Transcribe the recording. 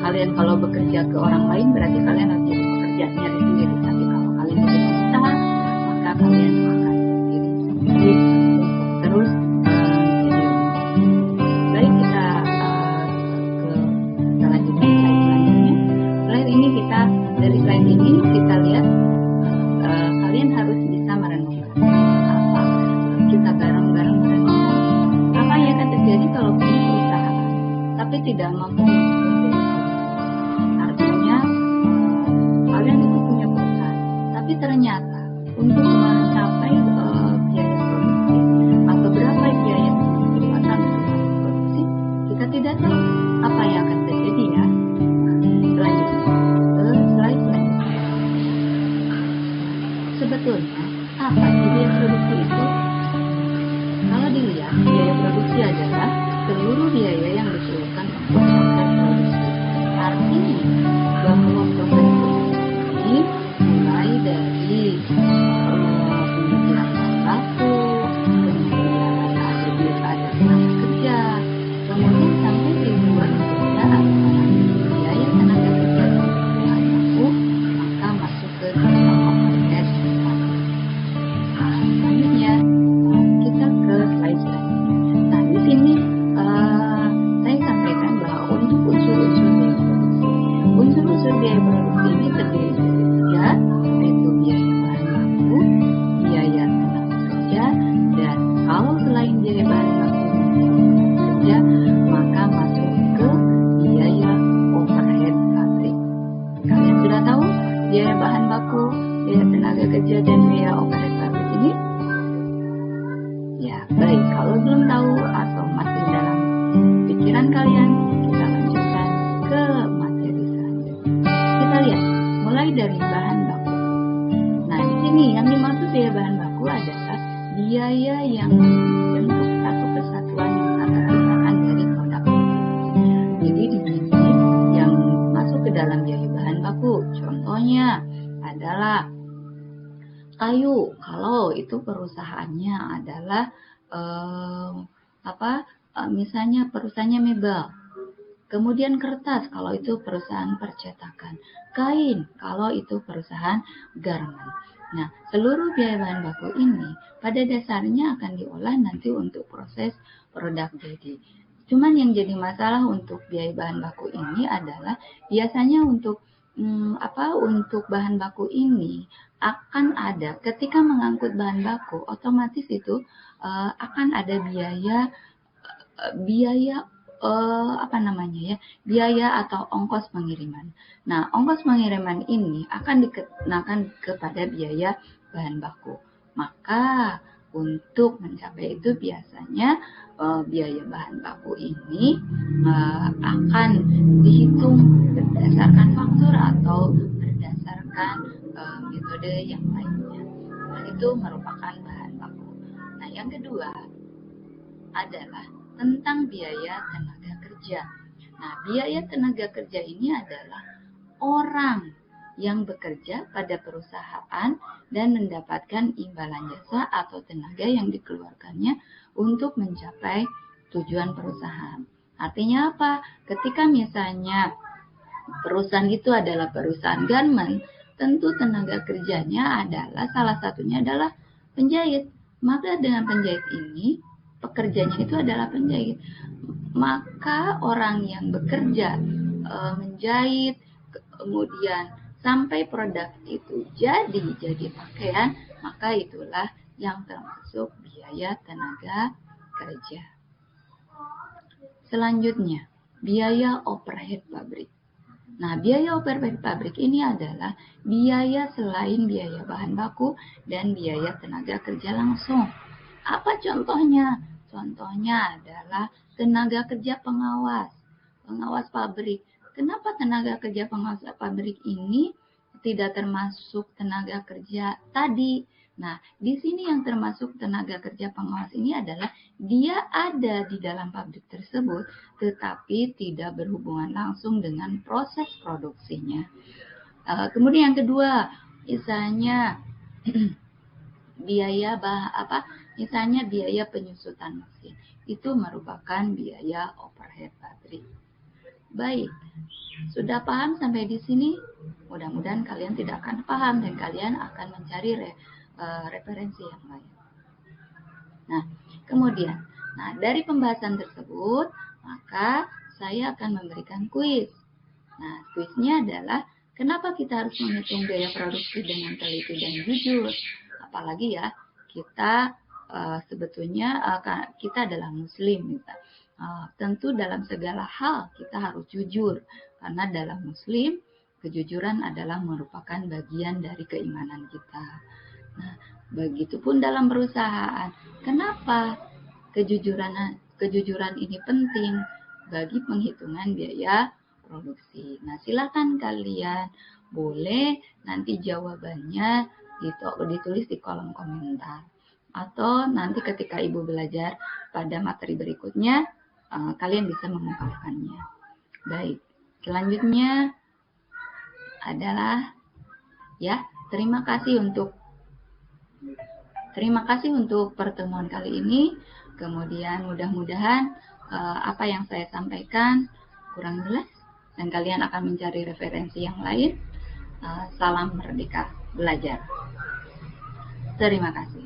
kalian kalau bekerja ke orang lain berarti kalian harus jadi pekerja nyari sendiri. Tapi kalau kalian jadi pengusaha, maka kalian akan sendiri untuk terus jadi baik. Kita ke selanjutnya, slide selanjutnya. Slide ini dari slide ini kita lihat kalian harus bisa merenungkan apa kita bareng-bareng merenungkan apa yang akan terjadi kalau punya perusahaan tapi tidak mampu menghasilkan. Artinya kalian itu punya perusahaan tapi ternyata untuk mencapai biaya produksi atau berapa biaya pendapatan produksi kita tidak tahu apa yang akan terjadi ya. Selanjutnya ke slide selanjutnya. Sebetulnya apa sih biaya produksi itu? Kalau dilihat, biaya produksi adalah seluruh biaya yang dikeluarkan untuk proses produksi. Artinya bahwa proses produksi ini mulai dari penyediaan bahan baku, kemudian ada tenaga kerja, kemudian sampai di luar kerja adalah biaya tenaga kerja dan bahan baku, maka masuk ke dalam overhead. Selanjutnya kita ke slide selanjutnya. Nah di sini saya sampaikan bahwa untuk unsur-unsur biaya produksi ini terdiri dari tiga, yaitu biaya bahan baku, biaya tenaga kerja, dan kalau selain biaya bahan baku dan biaya tenaga kerja, maka masuk ke biaya overhead pabrik. Kalian sudah tahu biaya bahan baku, biaya tenaga kerja, dan biaya overhead pabrik ini? Ya, baik. Kalau belum tahu atau masih dalam pikiran kalian, kita lanjutkan ke materi selanjutnya. Kita lihat, mulai dari bahan baku. Nah, di sini yang dimaksud biaya bahan baku adalah biaya yang membentuk satu kesatuan yang tak terpisahkan dari produk. Jadi di sini yang masuk ke dalam biaya bahan baku, contohnya adalah kayu. Kalau itu perusahaannya adalah misalnya perusahaannya mebel. Kemudian kertas kalau itu perusahaan percetakan. Kain kalau itu perusahaan garment. Nah, seluruh biaya bahan baku ini pada dasarnya akan diolah nanti untuk proses produk jadi. Cuman yang jadi masalah untuk biaya bahan baku ini adalah biasanya untuk bahan baku ini akan ada ketika mengangkut bahan baku, otomatis itu akan ada biaya atau ongkos pengiriman. Nah, ongkos pengiriman ini akan dikenakan kepada biaya bahan baku. Maka untuk mencapai itu biasanya biaya bahan baku ini akan dihitung berdasarkan faktur atau berdasarkan metode yang lainnya. Nah, itu merupakan bahan baku. Nah, yang kedua adalah tentang biaya tenaga kerja. Nah, biaya tenaga kerja ini adalah orang yang bekerja pada perusahaan dan mendapatkan imbalan jasa atau tenaga yang dikeluarkannya untuk mencapai tujuan perusahaan. Artinya apa? Ketika misalnya perusahaan itu adalah perusahaan garment, tentu tenaga kerjanya adalah salah satunya adalah penjahit. Maka dengan penjahit ini, pekerjanya itu adalah penjahit. Maka orang yang bekerja menjahit, kemudian sampai produk itu jadi pakaian, maka itulah yang termasuk biaya tenaga kerja. Selanjutnya, biaya overhead pabrik. Nah, biaya overhead pabrik ini adalah biaya selain biaya bahan baku dan biaya tenaga kerja langsung. Apa contohnya? Contohnya adalah tenaga kerja pengawas pabrik. Kenapa tenaga kerja pengawas pabrik ini tidak termasuk tenaga kerja tadi? Nah, di sini yang termasuk tenaga kerja pengawas ini adalah dia ada di dalam pabrik tersebut, tetapi tidak berhubungan langsung dengan proses produksinya. Kemudian yang kedua, misalnya biaya penyusutan mesin. Itu merupakan biaya overhead pabrik. Baik, sudah paham sampai di sini? Mudah-mudahan kalian tidak akan paham dan kalian akan mencari referensi yang lain. Nah, kemudian, dari pembahasan tersebut, maka saya akan memberikan kuis. Nah, kuisnya adalah kenapa kita harus menghitung biaya produksi dengan teliti dan jujur? Apalagi ya, kita sebetulnya kita adalah Muslim. Tentu dalam segala hal kita harus jujur, karena dalam Muslim kejujuran adalah merupakan bagian dari keimanan kita. Nah, begitupun dalam perusahaan. Kenapa kejujuran ini penting bagi penghitungan biaya produksi? Nah, silakan kalian boleh nanti jawabannya ditulis di kolom komentar. Atau nanti ketika Ibu belajar pada materi berikutnya, kalian bisa mengungkapkannya. Baik, selanjutnya adalah terima kasih untuk pertemuan kali ini. Kemudian mudah-mudahan apa yang saya sampaikan kurang jelas dan kalian akan mencari referensi yang lain. Salam merdeka belajar. Terima kasih.